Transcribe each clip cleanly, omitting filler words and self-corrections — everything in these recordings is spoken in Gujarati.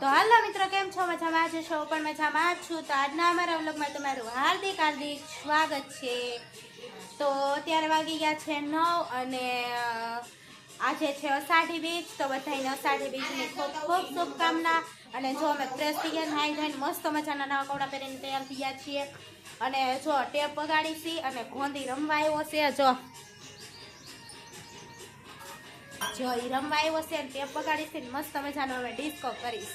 તો હાલો મિત્રો, કેમ છો? મજામાં જ છો? પણ મજામાં જ છું. તો આજના અમારા વ્લોગમાં તમારું હાર્દિક હાર્દિક સ્વાગત છે. તો અત્યારે વાગી ગયા છે 9 અને આજે છે અષાઢી બીજ. તો બધાને અષાઢી બીજની ખૂબ ખૂબ શુભકામના. અને જો અમે ફ્રેશ થઈ ગયા, નાઈ ધોઈને મસ્ત મજાના નવા કપડાં પહેરીને તૈયાર થઈ ગયા છીએ. અને જો ટેપ વગાડી છે અને ગોંધી રમવા આવ્યો છે. જો એ રમવા આવ્યો છે અને ટેપ વગાડીશ ને મસ્ત મજાનો અમે ડિસ્કો કરીશ.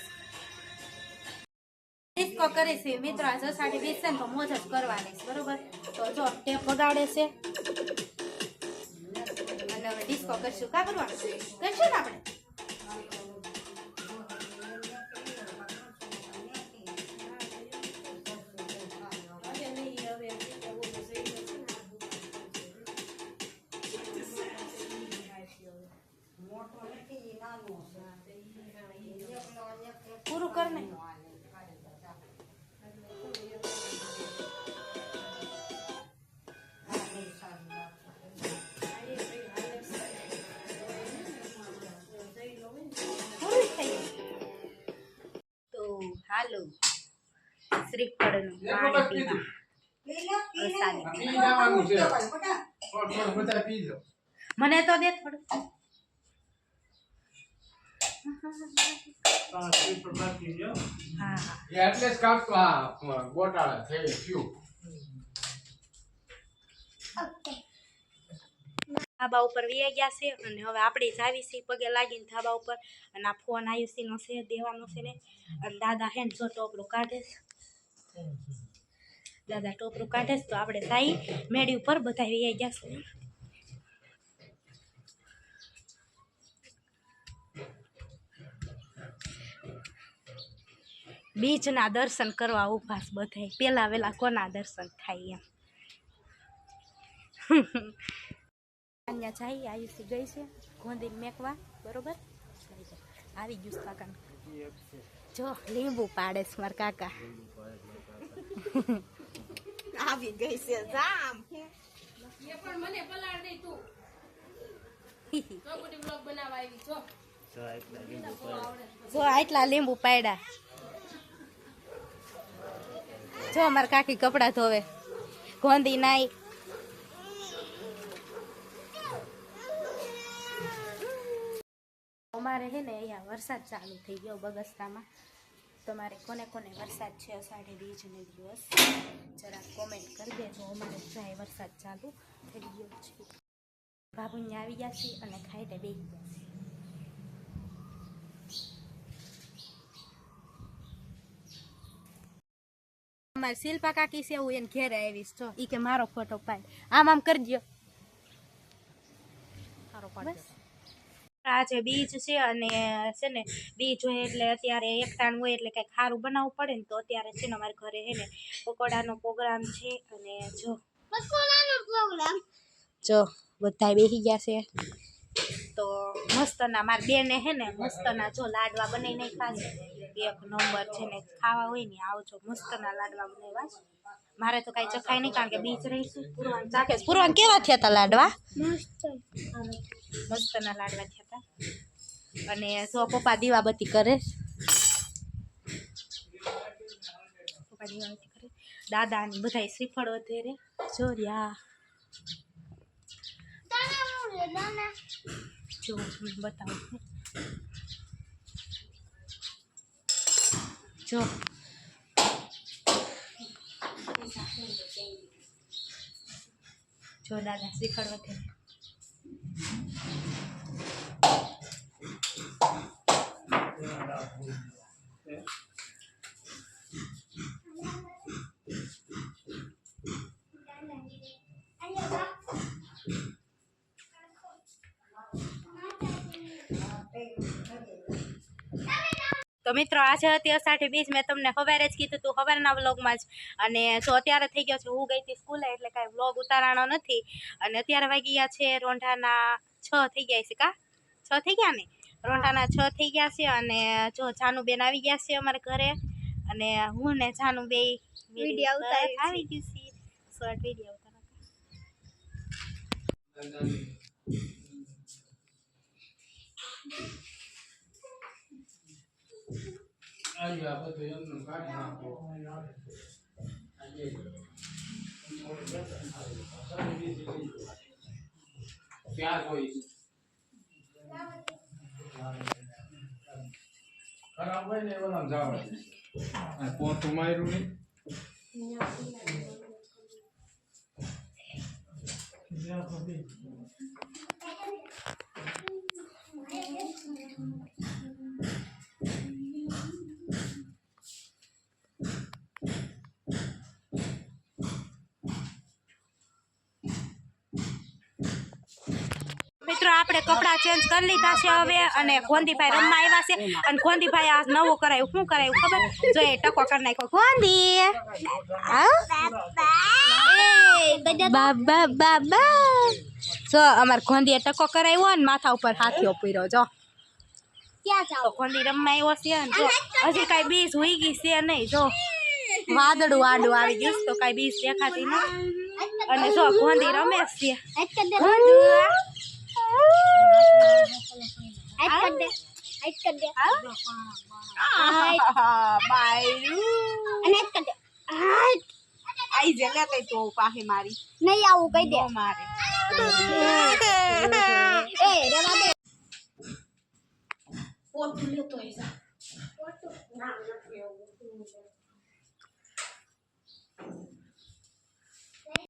મિત્રો. આજે અષાઢી બીજ છે ને તો મોજ જ કરવાની છે, બરોબર? તો જો ટેપ વગાડે છે અને હવે ડિસ્કો કરશું. કા કરવાનું કરશું ને આપણે? પૂરું કર ને. તો હાલો શ્રીફળનું પાણી પીવા. મને તો દે થોડું. ધાબા ઉપર વી ગયા છે અને હવે આપણે જ આવી છીએ પગે લાગીને ધાબા ઉપર. અને આ ફોન આયુષીનો છે, દેવાનો છે ને. અને દાદા હે ને જો ટોપરું કાઢે છે. દાદા ટોપરું કાઢે છે તો આપણે સાઈ મેળી ઉપર બધા વી ગયા છે. બીજના દર્શન કરવા ઉભા છે બધા. પેલા વેલા કોના દર્શન થાય એમ. અહીંયા જાય આયુષી ગઈ છે ગોંધી મેકવા, બરોબર? આવી ગયું કાકા. જો લીંબુ પાડે છે મારા કાકા. આવી ગઈ છે જામ. પણ મને પલાળ દે તું. ચોકુટી બ્લોગ બનાવવા આવી છો. જો આટલા લીંબુ પાડ્યા. જો મારા કાકી કપડા ધોવે, ગોંધી નાઈ. અમારે હે ને અહીંયા વરસાદ ચાલુ થઈ ગયો બગસરામાં. તમારે કોને કોને વરસાદ છે અષાઢી બીજને દિવસ જરા કોમેન્ટ કરી દેજો. અમારે જાય વરસાદ ચાલુ થઈ ગયો છે. બાબુને આવી ગયા છે અને ખાઈને બેસી ગયા છે. અમારે શિલ્પા કાકી છે, હું એને ઘેરે આવીશ. જો ઈ કે મારો ફોટો પાડ. આમ કરજો. સારો પાડ. આજે બીજ છે અને છે ને બીજ હોય એટલે અત્યારે એકટાણ હોય એટલે કંઈક સારું બનાવવું પડે ને. તો અત્યારે છે ને અમારે ઘરે છે ને પકોડાનો પ્રોગ્રામ છે. અને જો બધા બેસી ગયા છે. તો મસ્તના મારી બેને હે ને મસ્તના જો લાડવા બનાવી નાખ્યા છે. એક નંબર છે ને ખાવા હોય ને આવજો. મસ્તના લાડવા બનાવ્યા છે. મારે તો કઈ ચખાય નહીં કારણ કે બીજ રહીશું. પૂરવાન ચાખે. પૂરવાન કેવા થયા હતા લાડવા? મસ્તના લાડવા થયા હતા. અને જો પપ્પા દીવાબત્તી કરે. પપ્પા દીવાબત્તી કરે. દાદા ને બધા શ્રીફળ વધેરે જોર્યા. જો બતાવું જો જો દાદા શ્રીફળ વધેરે. તો મિત્રો આજે હતી અષાઢી બીજ. મેં તમને ખબર જ કીધું તું ખબરના વ્લોગમાં જ. અને જો અત્યારે થઈ ગયો છે, હું ગઈ હતી સ્કૂલે એટલે કાંઈ વ્લોગ ઉતારવાનો નથી. અને અત્યારે વાગી ગયા છે રોંઢાના 6 થઈ ગયા છે. કા 6 થઈ ગયા ને? રોંઢાના 6 થઈ ગયા છે. અને જો જાનુબેન આવી ગયા છે અમારા ઘરે. અને હું ને જાનુ બે વિડીયો આવી ગયું છે. શોર્ટ વિડીયો ઉતારવા. ત્યાં કોઈ ખરાબ હોય ને એવા નામ જાવ આ પોતું માર્યું ને મિત્રો આપણે કપડાં ચેન્જ કરી લીધા છે હવે અને ગોંધીભાઈ રમવા આવ્યા છે અને ગોંધીભાઈ આ નવું કરાયું શું કરાયું ખબર જો એ ટકો કરી નાખ્યો ગોંધી બાબા બાબા જો અમાર ગોંધીએ ટકો કરાવ્યો ને માથા ઉપર હાથીઓ પૂર્યો જો ક્યાં જાવ ગોંધી રમવા આવ્યો છે ને જો હજી કઈ બીજ હોઈ ગઈ છે નહીં જો વાદળું આડું આવી ગયું તો કઈ બીજ દેખાતી નહીં અને જો ગોંધી રમે છે મારી નહીં આવું કઈ દે મારે